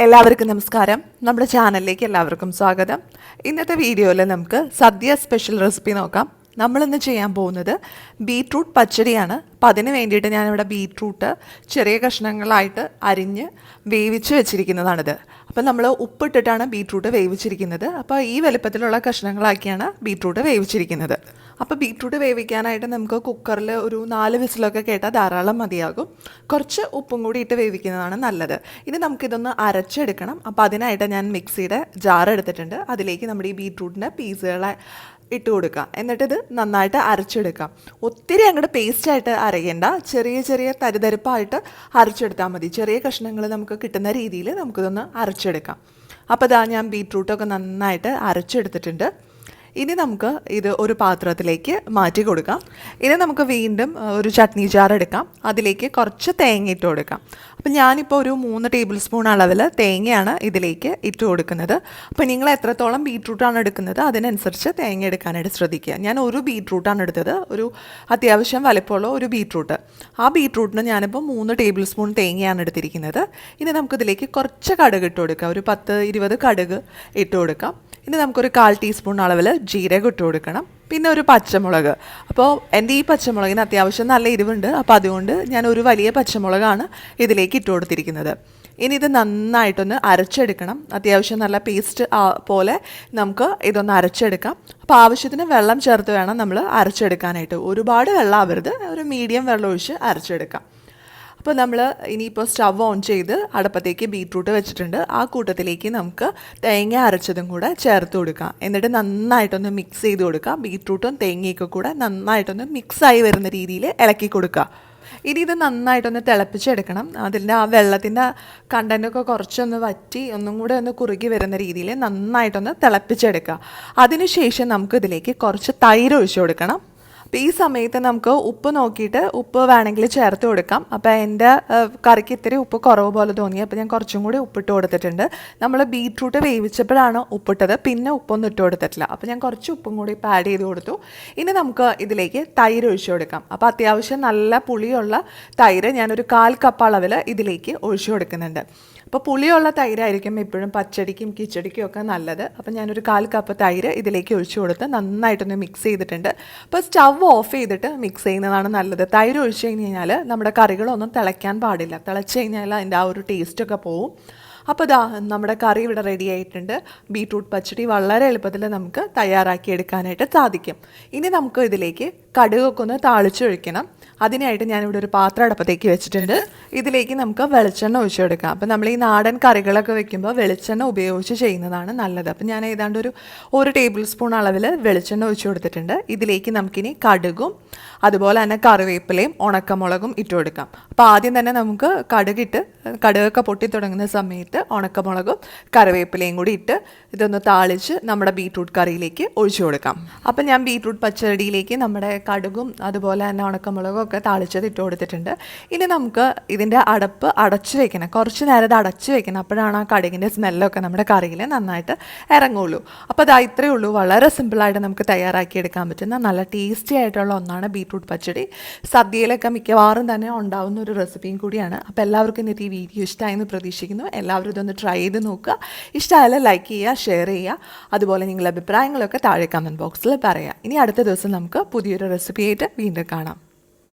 എല്ലാവർക്കും നമസ്കാരം. നമ്മുടെ ചാനലിലേക്ക് എല്ലാവർക്കും സ്വാഗതം. ഇന്നത്തെ വീഡിയോയിൽ നമുക്ക് സദ്യ സ്പെഷ്യൽ റെസിപ്പി നോക്കാം. നമ്മളിന്ന് ചെയ്യാൻ പോകുന്നത് ബീട്രൂട്ട് പച്ചടിയാണ്. അപ്പം അതിന് വേണ്ടിയിട്ട് ഞാനിവിടെ ബീട്രൂട്ട് ചെറിയ കഷ്ണങ്ങളായിട്ട് അരിഞ്ഞ് വേവിച്ച് വെച്ചിരിക്കുന്നതാണിത്. അപ്പം നമ്മൾ ഉപ്പിട്ടിട്ടാണ് ബീട്രൂട്ട് വേവിച്ചിരിക്കുന്നത്. അപ്പോൾ ഈ വലുപ്പത്തിലുള്ള കഷ്ണങ്ങളാക്കിയാണ് ബീട്രൂട്ട് വേവിച്ചിരിക്കുന്നത്. അപ്പോൾ ബീട്രൂട്ട് വേവിക്കാനായിട്ട് നമുക്ക് കുക്കറിൽ ഒരു 4 വിസിലൊക്കെ കേട്ടാൽ ധാരാളം മതിയാകും. കുറച്ച് ഉപ്പും കൂടി ഇട്ട് വേവിക്കുന്നതാണ് നല്ലത്. ഇനി നമുക്കിതൊന്ന് അരച്ചെടുക്കണം. അപ്പോൾ അതിനായിട്ട് ഞാൻ മിക്സിയുടെ ജാർ എടുത്തിട്ടുണ്ട്. അതിലേക്ക് നമ്മുടെ ഈ ബീട്രൂട്ടിൻ്റെ പീസുകളെ ഇട്ട് കൊടുക്കുക. എന്നിട്ടിത് നന്നായിട്ട് അരച്ചെടുക്കാം. ഒത്തിരി അങ്ങോട്ട് പേസ്റ്റായിട്ട് അരയ്ക്കേണ്ട, ചെറിയ ചെറിയ തരിതരിപ്പായിട്ട് അരച്ചെടുത്താൽ മതി. ചെറിയ കഷ്ണങ്ങൾ നമുക്ക് കിട്ടുന്ന രീതിയിൽ നമുക്കിതൊന്ന് അരച്ചെടുക്കാം. അപ്പോൾ ഇതാ ഞാൻ ബീട്രൂട്ടൊക്കെ നന്നായിട്ട് അരച്ചെടുത്തിട്ടുണ്ട്. ഇനി നമുക്ക് ഇത് ഒരു പാത്രത്തിലേക്ക് മാറ്റി കൊടുക്കാം. ഇനി നമുക്ക് വീണ്ടും ഒരു ചട്നി ജാർ എടുക്കാം. അതിലേക്ക് കുറച്ച് തേങ്ങ ഇട്ട് കൊടുക്കാം. അപ്പം ഞാനിപ്പോൾ ഒരു 3 ടേബിൾ സ്പൂൺ അളവിൽ തേങ്ങയാണ് ഇതിലേക്ക് ഇട്ട് കൊടുക്കുന്നത്. അപ്പോൾ നിങ്ങൾ എത്രത്തോളം ബീട്രൂട്ടാണ് എടുക്കുന്നത് അതിനനുസരിച്ച് തേങ്ങ എടുക്കാനായിട്ട് ശ്രദ്ധിക്കുക. ഞാൻ ഒരു ബീട്രൂട്ടാണ് എടുത്തത്, ഒരു അത്യാവശ്യം വലിപ്പമുള്ള ഒരു ബീട്രൂട്ട്. ആ ബീട്രൂട്ടിന് ഞാനിപ്പോൾ 3 ടേബിൾ സ്പൂൺ തേങ്ങയാണ് എടുത്തിരിക്കുന്നത്. ഇനി നമുക്കിതിലേക്ക് കുറച്ച് കടുക് ഇട്ട് കൊടുക്കാം. ഒരു 10-20 കടുക് ഇട്ട് കൊടുക്കാം. ഇനി നമുക്കൊരു 1/4 ടീസ്പൂൺ അളവിൽ ജീരകം ഇട്ട് കൊടുക്കണം. പിന്നെ ഒരു പച്ചമുളക്. അപ്പോൾ എൻ്റെ ഈ പച്ചമുളകിന് അത്യാവശ്യം നല്ല എരിവുണ്ട്. അപ്പോൾ അതുകൊണ്ട് ഞാൻ ഒരു വലിയ പച്ചമുളകാണ് ഇതിലേക്ക് ഇട്ട് കൊടുത്തിരിക്കുന്നത്. ഇനി ഇത് നന്നായിട്ടൊന്ന് അരച്ചെടുക്കണം. അത്യാവശ്യം നല്ല പേസ്റ്റ് പോലെ നമുക്ക് ഇതൊന്ന് അരച്ചെടുക്കാം. അപ്പോൾ ആവശ്യത്തിന് വെള്ളം ചേർത്ത് വേണം നമ്മൾ അരച്ചെടുക്കാനായിട്ട്. ഒരുപാട് വെള്ളം ആവരുത്, ഒരു മീഡിയം വെള്ളം ഒഴിച്ച് അരച്ചെടുക്കാം. അപ്പോൾ നമ്മൾ ഇനിയിപ്പോൾ സ്റ്റവ് ഓൺ ചെയ്ത് അടുപ്പത്തേക്ക് ബീട്രൂട്ട് വെച്ചിട്ടുണ്ട്. ആ കൂട്ടത്തിലേക്ക് നമുക്ക് തേങ്ങ അരച്ചതും കൂടെ ചേർത്ത് കൊടുക്കാം. എന്നിട്ട് നന്നായിട്ടൊന്ന് മിക്സ് ചെയ്ത് കൊടുക്കാം. ബീട്രൂട്ടും തേങ്ങയൊക്കെ കൂടെ നന്നായിട്ടൊന്ന് മിക്സായി വരുന്ന രീതിയിൽ ഇളക്കി കൊടുക്കുക. ഇനി ഇത് നന്നായിട്ടൊന്ന് തിളപ്പിച്ചെടുക്കണം. അതിൻ്റെ ആ വെള്ളത്തിൻ്റെ കണ്ടൻറ്റൊക്കെ കുറച്ചൊന്ന് വറ്റി ഒന്നും കൂടെ ഒന്ന് കുറുകി വരുന്ന രീതിയിൽ നന്നായിട്ടൊന്ന് തിളപ്പിച്ചെടുക്കുക. അതിനുശേഷം നമുക്കിതിലേക്ക് കുറച്ച് തൈര് ഒഴിച്ചു കൊടുക്കണം. അപ്പോൾ ഈ സമയത്ത് നമുക്ക് ഉപ്പ് നോക്കിയിട്ട് ഉപ്പ് വേണമെങ്കിൽ ചേർത്ത് കൊടുക്കാം. അപ്പോൾ എൻ്റെ കറിക്ക് ഇത്തിരി ഉപ്പ് കുറവ് പോലെ തോന്നി. അപ്പോൾ ഞാൻ കുറച്ചും കൂടി ഉപ്പിട്ട് കൊടുത്തിട്ടുണ്ട്. നമ്മൾ ബീട്രൂട്ട് വേവിച്ചപ്പോഴാണ് ഉപ്പിട്ടത്, പിന്നെ ഉപ്പൊന്നും ഇട്ട് കൊടുത്തിട്ടില്ല. അപ്പോൾ ഞാൻ കുറച്ച് ഉപ്പും കൂടി ഇപ്പോൾ ആഡ് ചെയ്ത് കൊടുത്തു. ഇനി നമുക്ക് ഇതിലേക്ക് തൈര് ഒഴിച്ചു കൊടുക്കാം. അപ്പോൾ അത്യാവശ്യം നല്ല പുളിയുള്ള തൈര് ഞാനൊരു 1/4 കപ്പ് അളവിൽ ഇതിലേക്ക് ഒഴിച്ചു കൊടുക്കുന്നുണ്ട്. അപ്പോൾ പുളിയുള്ള തൈരായിരിക്കും എപ്പോഴും പച്ചടിക്കും കിച്ചടിക്കും ഒക്കെ നല്ലത്. അപ്പോൾ ഞാനൊരു 1/4 കപ്പ് തൈര് ഇതിലേക്ക് ഒഴിച്ചു കൊടുത്ത് നന്നായിട്ടൊന്ന് മിക്സ് ചെയ്തിട്ടുണ്ട്. അപ്പോൾ സ്റ്റവ് ഓഫ് ചെയ്തിട്ട് മിക്സ് ചെയ്യുന്നതാണ് നല്ലത്. തൈര് ഒഴിച്ച് കഴിഞ്ഞാൽ നമ്മുടെ കറികളൊന്നും തിളയ്ക്കാൻ പാടില്ല. തിളച്ച് കഴിഞ്ഞാൽ അതിൻ്റെ ആ ഒരു ടേസ്റ്റൊക്കെ പോവും. അപ്പോൾ ഇതാ നമ്മുടെ കറി ഇവിടെ റെഡി ആയിട്ടുണ്ട്. ബീട്രൂട്ട് പച്ചടി വളരെ എളുപ്പത്തിൽ നമുക്ക് തയ്യാറാക്കി എടുക്കാനായിട്ട് സാധിക്കും. ഇനി നമുക്ക് ഇതിലേക്ക് കടുകൊക്കെ ഒന്ന് താളിച്ചൊഴിക്കണം. അതിനായിട്ട് ഞാനിവിടെ ഒരു പാത്രം അടുപ്പത്തേക്ക് വെച്ചിട്ടുണ്ട്. ഇതിലേക്ക് നമുക്ക് വെളിച്ചെണ്ണ ഒഴിച്ചു കൊടുക്കാം. അപ്പോൾ നമ്മൾ ഈ നാടൻ കറികളൊക്കെ വെക്കുമ്പോൾ വെളിച്ചെണ്ണ ഉപയോഗിച്ച് ചെയ്യുന്നതാണ് നല്ലത്. അപ്പോൾ ഞാൻ ഏതാണ്ട് ഒരു ടേബിൾ സ്പൂൺ അളവിൽ വെളിച്ചെണ്ണ ഒഴിച്ചു കൊടുത്തിട്ടുണ്ട്. ഇതിലേക്ക് നമുക്കിനി കടുകും അതുപോലെ തന്നെ കറിവേപ്പിലയും ഉണക്കമുളകും ഇട്ട് കൊടുക്കാം. അപ്പോൾ ആദ്യം തന്നെ നമുക്ക് കടുകൊക്കെ പൊട്ടി തുടങ്ങുന്ന സമയത്ത് ഉണക്കമുളകും കറിവേപ്പിലയും കൂടി ഇട്ട് ഇതൊന്ന് താളിച്ച് നമ്മുടെ ബീട്രൂട്ട് കറിയിലേക്ക് ഒഴിച്ചു കൊടുക്കാം. അപ്പം ഞാൻ ബീട്രൂട്ട് പച്ചടിയിലേക്ക് നമ്മുടെ കടുകും അതുപോലെ തന്നെ ഉണക്കമുളകും ഒക്കെ താളിച്ചത് ഇട്ട് കൊടുത്തിട്ടുണ്ട്. ഇനി നമുക്ക് ഇതിൻ്റെ അടപ്പ് അടച്ചു വെക്കണം. കുറച്ച് നേരം ഇത് അടച്ചു വെക്കണം. അപ്പോഴാണ് ആ കടുകിൻ്റെ സ്മെല്ലൊക്കെ നമ്മുടെ കറിയിൽ നന്നായിട്ട് ഇറങ്ങുള്ളൂ. അപ്പോൾ അത് ഇത്രയേ ഉള്ളൂ. വളരെ സിമ്പിളായിട്ട് നമുക്ക് തയ്യാറാക്കി എടുക്കാൻ പറ്റുന്ന നല്ല ടേസ്റ്റി ആയിട്ടുള്ള ഒന്നാണ് ബീട്രൂട്ട് പച്ചടി. സദ്യയിലൊക്കെ മിക്കവാറും തന്നെ ഉണ്ടാവുന്ന ഒരു റെസിപ്പിയും കൂടിയാണ്. അപ്പോൾ എല്ലാവർക്കും ഇന്നത്തെ ഈ വീഡിയോ ഇഷ്ടമായെന്ന് പ്രതീക്ഷിക്കുന്നു. എല്ലാവരും ഇതൊന്ന് ട്രൈ ചെയ്ത് നോക്കുക. ഇഷ്ടമായാലും ലൈക്ക് ചെയ്യുക, ഷെയർ ചെയ്യുക. അതുപോലെ നിങ്ങളുടെ അഭിപ്രായങ്ങളൊക്കെ താഴെ കമൻറ്റ് ബോക്സിൽ പറയുക. ഇനി അടുത്ത ദിവസം നമുക്ക് പുതിയൊരു റെസിപ്പിയായിട്ട് വീണ്ടും കാണാം.